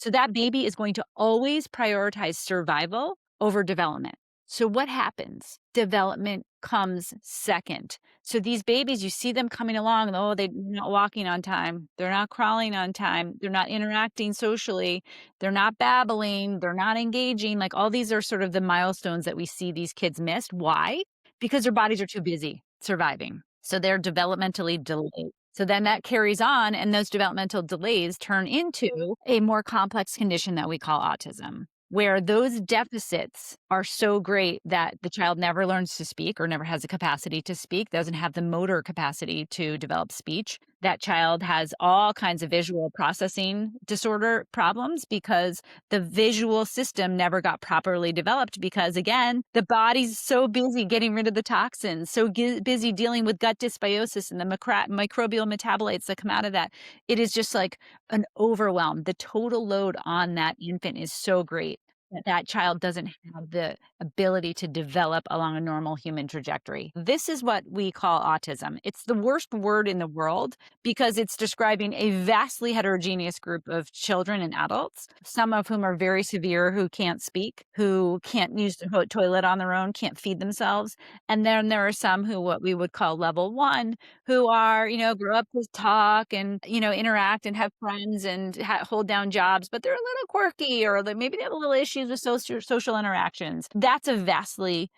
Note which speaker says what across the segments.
Speaker 1: So that baby is going to always prioritize survival over development. So what happens? Development comes second. So these babies, you see them coming along, oh, they're not walking on time. They're not crawling on time. They're not interacting socially. They're not babbling. They're not engaging. Like all these are sort of the milestones that we see these kids miss. Why? Because their bodies are too busy surviving. So they're developmentally delayed. So then that carries on, and those developmental delays turn into a more complex condition that we call autism, where those deficits are so great that the child never learns to speak or never has the capacity to speak, doesn't have the motor capacity to develop speech. That child has all kinds of visual processing disorder problems because the visual system never got properly developed because, again, the body's so busy getting rid of the toxins, so busy dealing with gut dysbiosis and the microbial metabolites that come out of that. It is just like an overwhelm. The total load on that infant is so great that that child doesn't have the ability to develop along a normal human trajectory. This is what we call autism. It's the worst word in the world because it's describing a vastly heterogeneous group of children and adults, some of whom are very severe, who can't speak, who can't use the toilet on their own, can't feed themselves. And then there are some who what we would call level one, who are, grow up to talk and, interact and have friends and hold down jobs, but they're a little quirky or maybe they have a little issues with social interactions. That's a vastly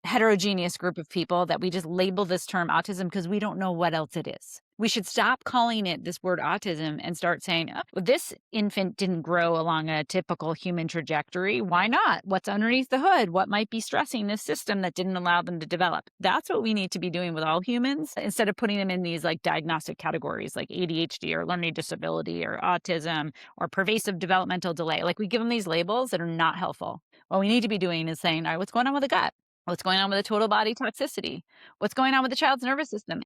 Speaker 1: heterogeneous group of people that we just label this term autism because we don't know what else it is. We should stop calling it this word autism and start saying, oh, well, this infant didn't grow along a typical human trajectory. Why not? What's underneath the hood? What might be stressing this system that didn't allow them to develop? That's what we need to be doing with all humans instead of putting them in these like diagnostic categories like ADHD or learning disability or autism or pervasive developmental delay. Like we give them these labels that are not helpful. What we need to be doing is saying, all right, what's going on with the gut? What's going on with the total body toxicity? What's going on with the child's nervous system?